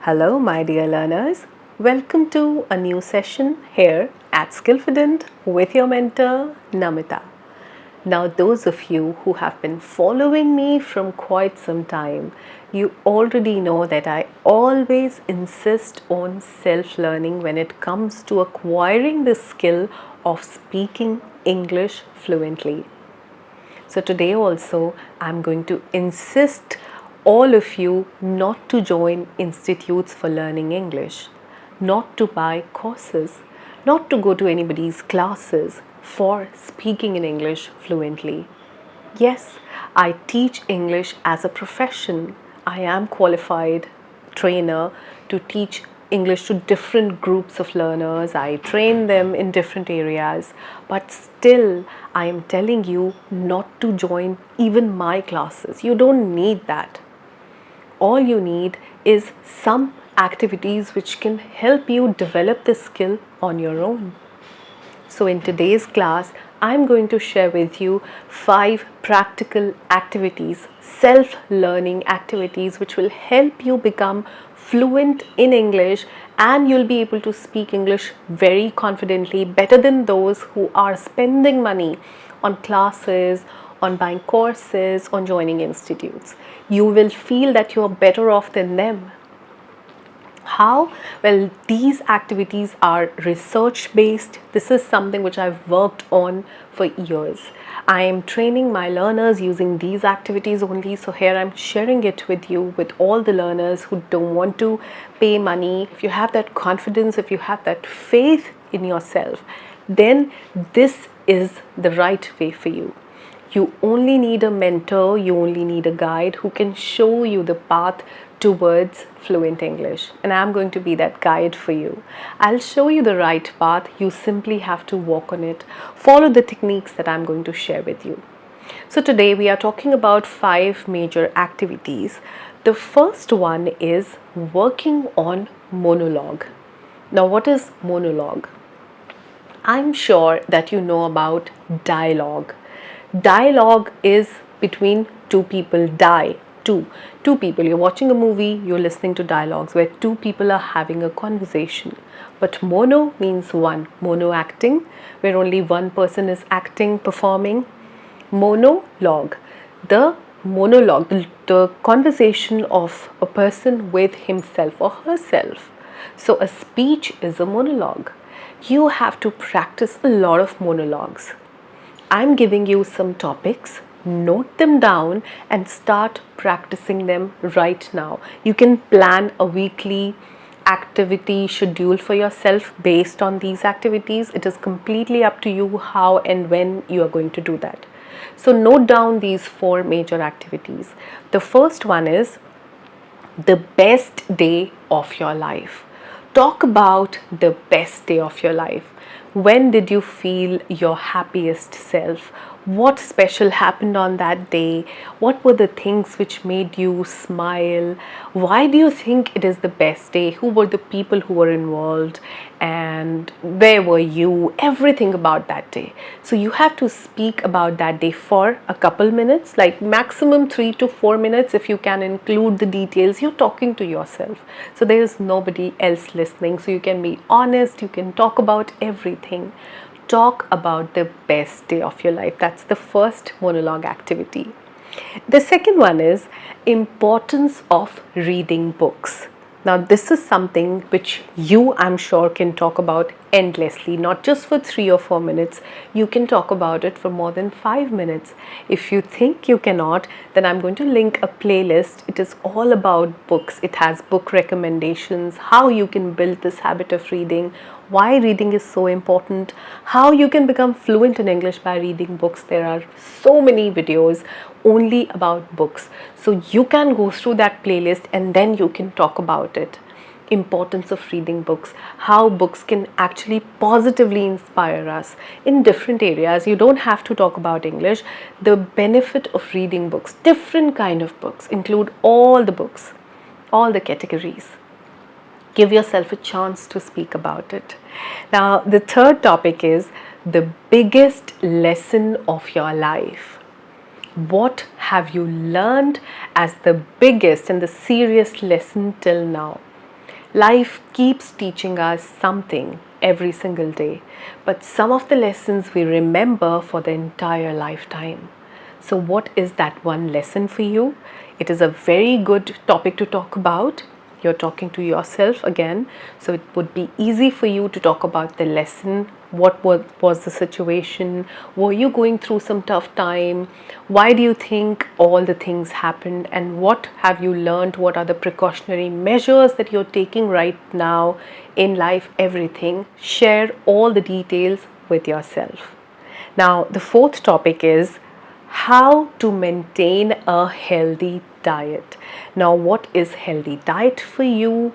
Hello, my dear learners. Welcome to a new session here at Skillfident with your mentor, Namita. Now, those of you who have been following me from quite some time, you already know that I always insist on self-learning when it comes to acquiring the skill of speaking English fluently. So today also I'm going to insist all of you not to join institutes for learning English, not to buy courses, not to go to anybody's classes for speaking in English fluently. Yes, I teach English as a profession. I am qualified trainer to teach English to different groups of learners. I train them in different areas, but still I am telling you not to join even my classes. You don't need that. All you need is some activities which can help you develop this skill on your own. So in today's class, I'm going to share with you 5 practical activities, self-learning activities which will help you become fluent in English, and you'll be able to speak English very confidently, better than those who are spending money on classes, on buying courses, on joining institutes. You will feel that you are better off than them. How? Well, these activities are research based. This is something which I've worked on for years. I am training my learners using these activities only. So here I'm sharing it with you, with all the learners who don't want to pay money. If you have that confidence, if you have that faith in yourself, then this is the right way for you. You only need a mentor, you only need a guide who can show you the path towards fluent English, and I'm going to be that guide for you. I'll show you the right path. You simply have to walk on it. Follow the techniques that I'm going to share with you. So today we are talking about 5 major activities. The first one is working on monologue. Now, what is monologue? I'm sure that you know about dialogue. Dialogue is between two people. Two people. You're watching a movie, you're listening to dialogues where two people are having a conversation. But mono means one. Mono acting, where only one person is acting, performing. Monologue, the monologue, the conversation of a person with himself or herself. So a speech is a monologue. You have to practice a lot of monologues. I'm giving you some topics. Note them down and start practicing them right now. You can plan a weekly activity schedule for yourself based on these activities. It is completely up to you how and when you are going to do that. So note down these 4 major activities. The first one is the best day of your life. Talk about the best day of your life. When did you feel your happiest self? What special happened on that day? What were the things which made you smile? Why do you think it is the best day? Who were the people who were involved? And where were you? Everything about that day. So you have to speak about that day for a couple minutes, like maximum 3 to 4 minutes. If you can include the details, you're talking to yourself. So there is nobody else listening. So you can be honest, you can talk about everything. Talk about the best day of your life. That's the first monologue activity. The second one is importance of reading books. Now, this is something which you, I'm sure, can talk about endlessly, not just for 3 or 4 minutes. You can talk about it for more than 5 minutes. If you think you cannot, then I'm going to link a playlist. It is all about books. It has book recommendations, how you can build this habit of reading, why reading is so important, how you can become fluent in English by reading books. There are so many videos only about books. So you can go through that playlist and then you can talk about it. Importance of reading books, how books can actually positively inspire us in different areas. You don't have to talk about English. The benefit of reading books, different kind of books, include all the books, all the categories. Give yourself a chance to speak about it. Now, the third topic is the biggest lesson of your life. What have you learned as the biggest and the serious lesson till now? Life keeps teaching us something every single day, but some of the lessons we remember for the entire lifetime. So, what is that one lesson for you? It is a very good topic to talk about. You're talking to yourself again, so it would be easy for you to talk about the lesson. What was the situation? Were you going through some tough time? Why do you think all the things happened? And what have you learned? What are the precautionary measures that you're taking right now in life? Everything. Share all the details with yourself. Now, the fourth topic is how to maintain a healthy diet. Now, what is healthy diet for you?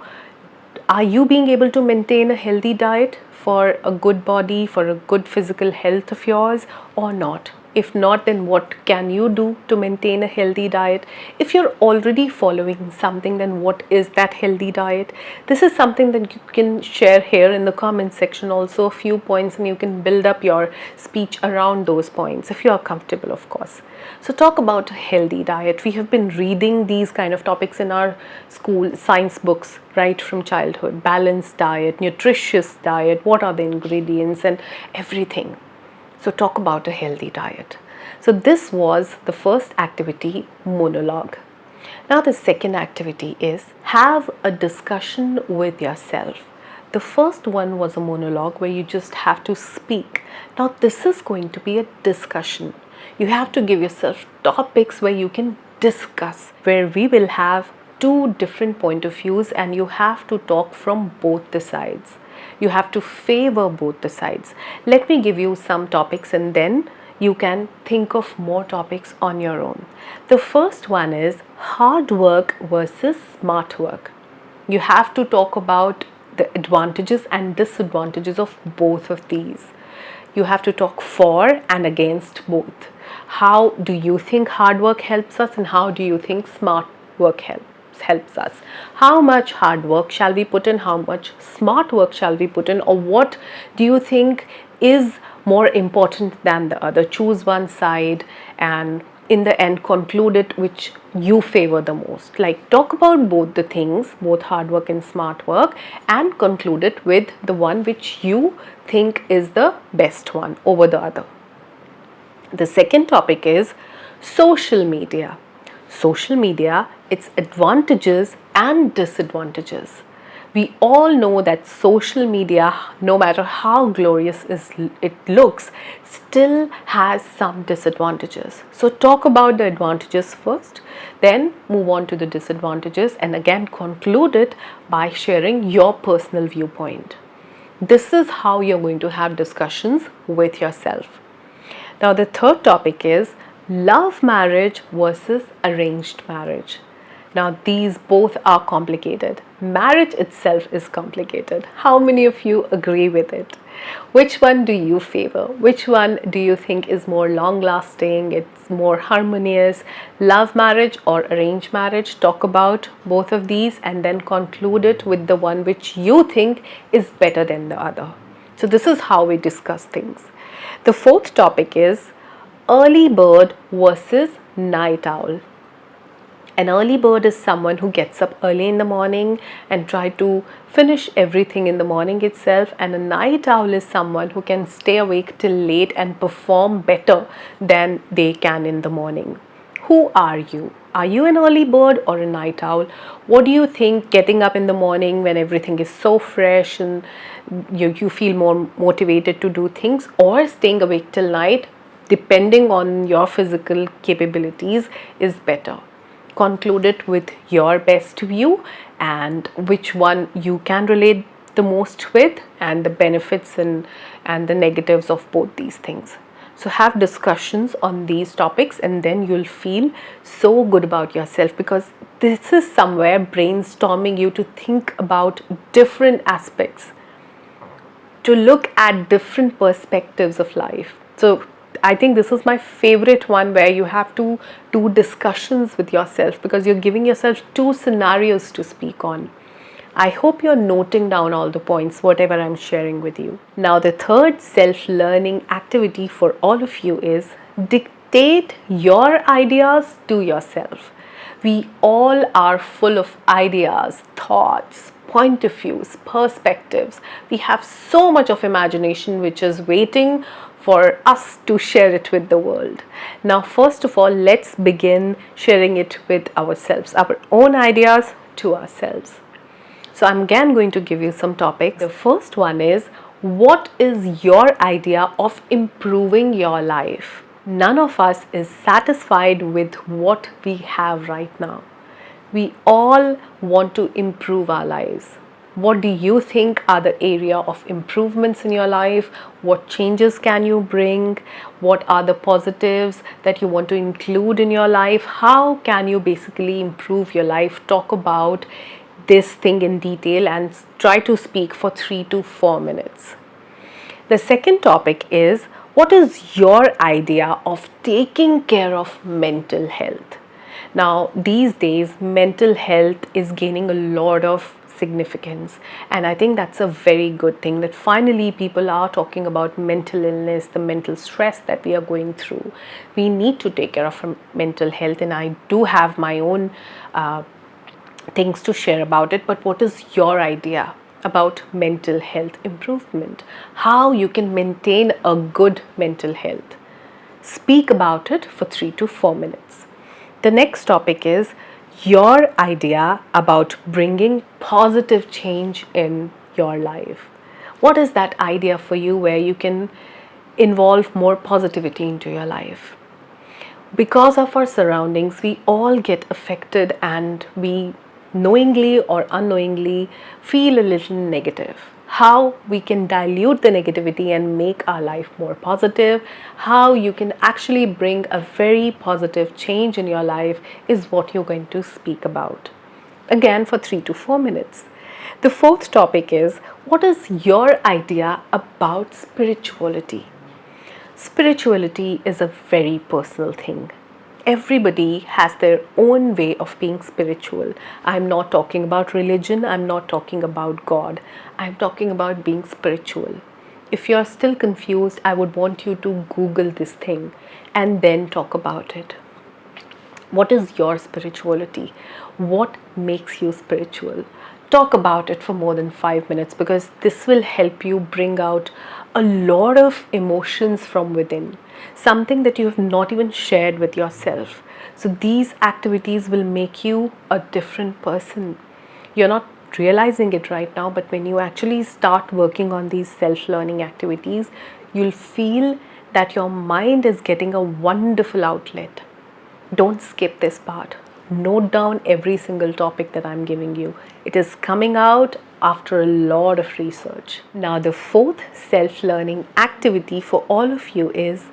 Are you being able to maintain a healthy diet for a good body, for a good physical health of yours, or not? If not, then what can you do to maintain a healthy diet? If you're already following something, then what is that healthy diet? This is something that you can share here in the comment section, also a few points, and you can build up your speech around those points if you are comfortable, of course. So talk about a healthy diet. We have been reading these kind of topics in our school science books right from childhood. Balanced diet, nutritious diet, what are the ingredients and everything. So talk about a healthy diet. So this was the first activity, monologue. Now the second activity is have a discussion with yourself. The first one was a monologue where you just have to speak. Now this is going to be a discussion. You have to give yourself topics where you can discuss, where we will have two different point of views and you have to talk from both the sides. You have to favor both the sides. Let me give you some topics and then you can think of more topics on your own. The first one is hard work versus smart work. You have to talk about the advantages and disadvantages of both of these. You have to talk for and against both. How do you think hard work helps us and how do you think smart work helps us? How much hard work shall we put in? How much smart work shall we put in? Or what do you think is more important than the other? Choose one side and in the end conclude it which you favor the most. Like talk about both the things, both hard work and smart work, and conclude it with the one which you think is the best one over the other. The second topic is social media. Social media, its advantages and disadvantages. We all know that social media, no matter how glorious it looks, still has some disadvantages. So talk about the advantages first, then move on to the disadvantages and again conclude it by sharing your personal viewpoint. This is how you're going to have discussions with yourself. Now the third topic is love marriage versus arranged marriage. Now these both are complicated. Marriage itself is complicated. How many of you agree with it? Which one do you favor? Which one do you think is more long lasting? It's more harmonious? Love marriage or arranged marriage? Talk about both of these and then conclude it with the one which you think is better than the other. So this is how we discuss things. The fourth topic is early bird versus night owl. An early bird is someone who gets up early in the morning and try to finish everything in the morning itself, and a night owl is someone who can stay awake till late and perform better than they can in the morning. Who are you? Are you an early bird or a night owl? What do you think getting up in the morning when everything is so fresh and you feel more motivated to do things, or staying awake till night depending on your physical capabilities is better? Conclude it with your best view and which one you can relate the most with and the benefits and the negatives of both these things. So have discussions on these topics and then you'll feel so good about yourself, because this is somewhere brainstorming you to think about different aspects, to look at different perspectives of life. So I think this is my favorite one, where you have to do discussions with yourself because you're giving yourself two scenarios to speak on. I hope you're noting down all the points, whatever I'm sharing with you. Now, the third self-learning activity for all of you is dictate your ideas to yourself. We all are full of ideas, thoughts, point of views, perspectives. We have so much of imagination which is waiting for us to share it with the world. Now, first of all, let's begin sharing it with ourselves, our own ideas to ourselves. So I'm again going to give you some topics. The first one is, what is your idea of improving your life? None of us is satisfied with what we have right now. We all want to improve our lives. What do you think are the area of improvements in your life? What changes can you bring? What are the positives that you want to include in your life? How can you basically improve your life? Talk about this thing in detail and try to speak for 3 to 4 minutes. The second topic is, what is your idea of taking care of mental health? Now, these days, mental health is gaining a lot of significance, and I think that's a very good thing that finally people are talking about mental illness, the mental stress that we are going through. We need to take care of our mental health, and I do have my own things to share about it. But what is your idea about mental health improvement? How you can maintain a good mental health? Speak about it for 3 to 4 minutes. The next topic is your idea about bringing positive change in your life. What is that idea for you where you can involve more positivity into your life? Because of our surroundings, we all get affected and we knowingly or unknowingly feel a little negative. How we can dilute the negativity and make our life more positive, how you can actually bring a very positive change in your life is what you're going to speak about. Again, for 3 to 4 minutes. The fourth topic is, what is your idea about spirituality? Spirituality is a very personal thing. Everybody has their own way of being spiritual. I'm not talking about religion, I'm not talking about God, I'm talking about being spiritual. If you're still confused, I would want you to Google this thing and then talk about it. What is your spirituality? What makes you spiritual? Talk about it for more than 5 minutes, because this will help you bring out a lot of emotions from within, something that you have not even shared with yourself. So these activities will make you a different person. You're not realizing it right now, but when you actually start working on these self-learning activities, you'll feel that your mind is getting a wonderful outlet. Don't skip this part. Note down every single topic that I'm giving you. It is coming out after a lot of research. Now, the fourth self-learning activity for all of you is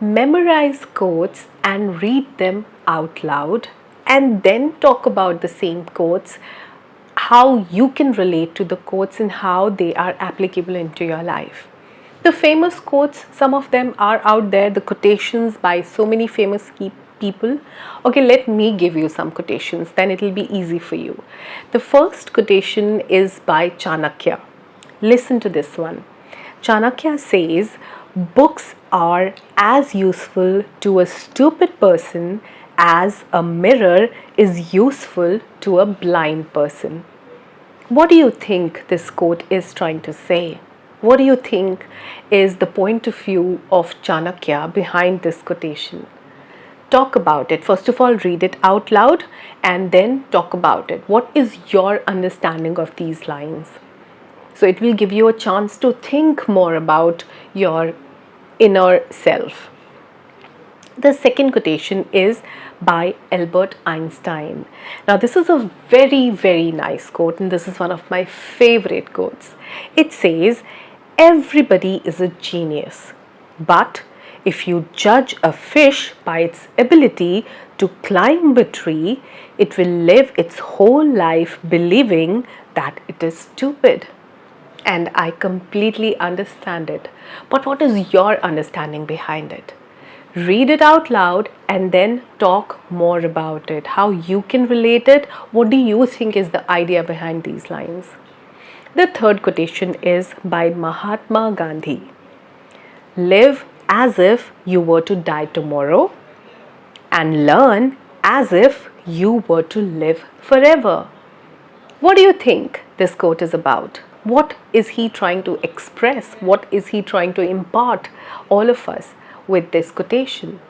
memorize quotes and read them out loud, and then talk about the same quotes, how you can relate to the quotes and how they are applicable into your life. The famous quotes, some of them are out there, the quotations by so many famous people. Okay, let me give you some quotations, then it will be easy for you. The first quotation is by Chanakya. Listen to this one. Chanakya says, books are as useful to a stupid person as a mirror is useful to a blind person. What do you think this quote is trying to say? What do you think is the point of view of Chanakya behind this quotation? Talk about it. First of all, read it out loud and then talk about it. What is your understanding of these lines? So it will give you a chance to think more about your inner self. The second quotation is by Albert Einstein. Now, this is a very, very nice quote, and this is one of my favorite quotes. It says, everybody is a genius, but if you judge a fish by its ability to climb a tree, it will live its whole life believing that it is stupid. And I completely understand it. But what is your understanding behind it? Read it out loud and then talk more about it. How you can relate it. What do you think is the idea behind these lines? The third quotation is by Mahatma Gandhi. Live as if you were to die tomorrow and learn as if you were to live forever. What do you think this quote is about? What is he trying to express? What is he trying to impart all of us with this quotation?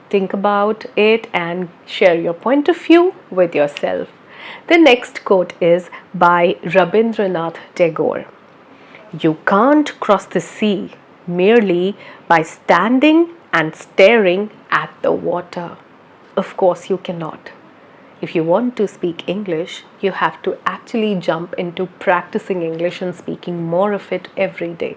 Think about it and share your point of view with yourself. The next quote is by Rabindranath Tagore. You can't cross the sea merely by standing and staring at the water. Of course, you cannot. If you want to speak English, you have to actually jump into practicing English and speaking more of it every day.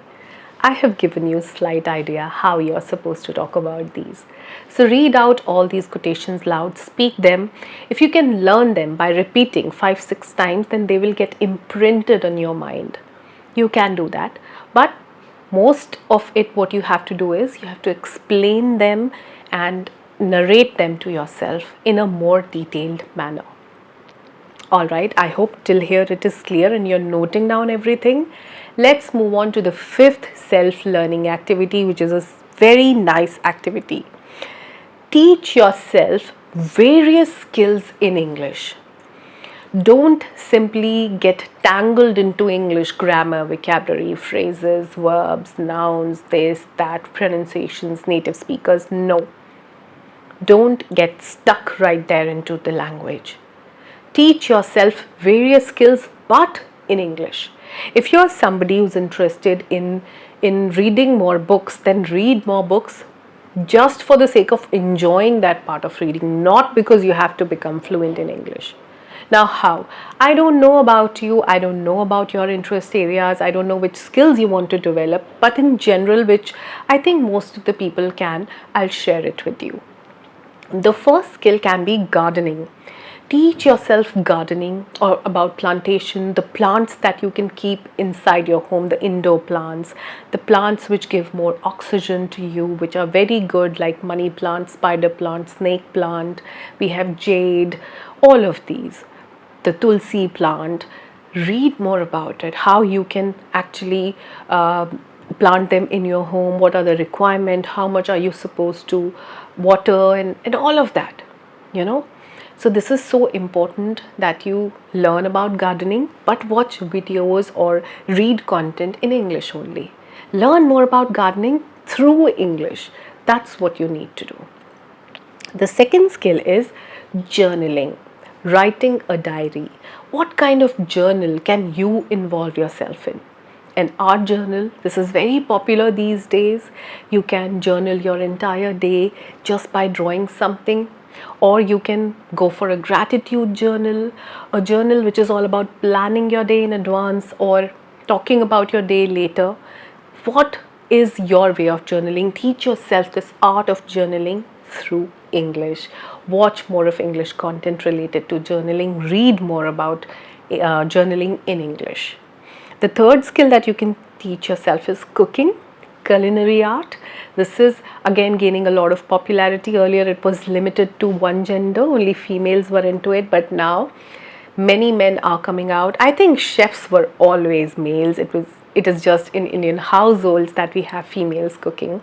I have given you a slight idea how you're supposed to talk about these. So read out all these quotations loud, speak them. If you can learn them by repeating 5-6 times, then they will get imprinted on your mind. You can do that, but most of it, what you have to do is you have to explain them and narrate them to yourself in a more detailed manner. All right, I hope till here it is clear and you're noting down everything. Let's move on to the fifth self-learning activity, which is a very nice activity. Teach yourself various skills in English. Don't simply get tangled into English grammar, vocabulary, phrases, verbs, nouns, this, that, pronunciations, native speakers. No. Don't get stuck right there into the language. Teach yourself various skills, but in English. If you're somebody who's interested in reading more books, then read more books just for the sake of enjoying that part of reading, not because you have to become fluent in English. Now, how? I don't know about you, I don't know about your interest areas, I don't know which skills you want to develop, but in general, which I think most of the people can, I'll share it with you. The first skill can be gardening. Teach yourself gardening or about plantation, the plants that you can keep inside your home, the indoor plants, the plants which give more oxygen to you, which are very good, like money plant, spider plant, snake plant. We have jade, all of these. The tulsi plant. Read more about it, how you can actually plant them in your home, what are the requirements, how much are you supposed to water, and all of that, you know. So this is so important that you learn about gardening, but watch videos or read content in English only. Learn more about gardening through English. That's what you need to do. The second skill is journaling, writing a diary. What kind of journal can you involve yourself in? An art journal. This is very popular these days. You can journal your entire day just by drawing something, or you can go for a gratitude journal, a journal which is all about planning your day in advance or talking about your day later. What is your way of journaling? Teach yourself this art of journaling through English. Watch more of English content related to journaling. Read more about journaling in English. The third skill that you can teach yourself is cooking, culinary art. This is again gaining a lot of popularity. Earlier it was limited to one gender, only females were into it, but now many men are coming out. I think chefs were always males. It is just in Indian households that we have females cooking.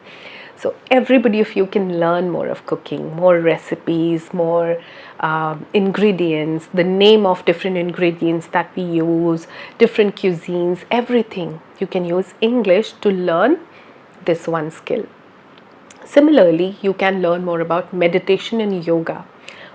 So everybody of you can learn more of cooking, more recipes, more ingredients, the name of different ingredients that we use, different cuisines, everything. You can use English to learn this one skill. Similarly, you can learn more about meditation and yoga.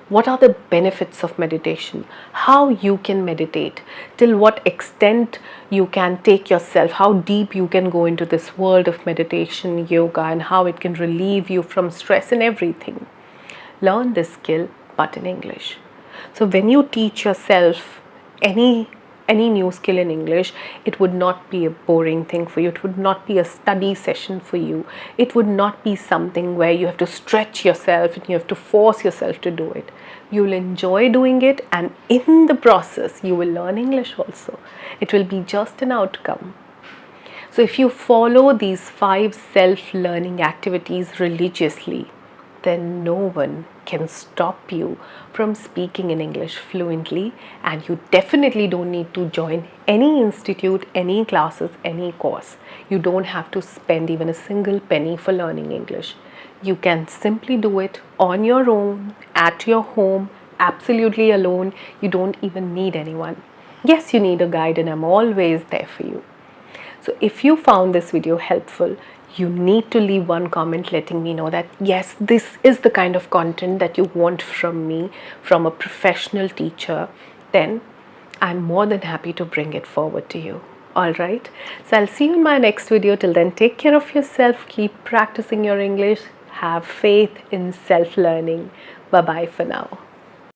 What are the benefits of meditation? How you can meditate? Till what extent you can take yourself? How deep you can go into this world of meditation, yoga, and how it can relieve you from stress and everything. Learn this skill, but in English. So when you teach yourself any new skill in English, it would not be a boring thing for you. It would not be a study session for you. It would not be something where you have to stretch yourself and you have to force yourself to do it. You will enjoy doing it, and in the process, you will learn English also. It will be just an outcome. So if you follow these 5 self-learning activities religiously, then no one can stop you from speaking in English fluently, and you definitely don't need to join any institute, any classes, any course. You don't have to spend even a single penny for learning English. You can simply do it on your own, at your home, absolutely alone. You don't even need anyone. Yes, you need a guide, and I'm always there for you. So if you found this video helpful, you need to leave one comment letting me know that yes, this is the kind of content that you want from me, from a professional teacher. Then I'm more than happy to bring it forward to you. Alright, so I'll see you in my next video. Till then, take care of yourself, keep practicing your English, have faith in self-learning. Bye bye for now.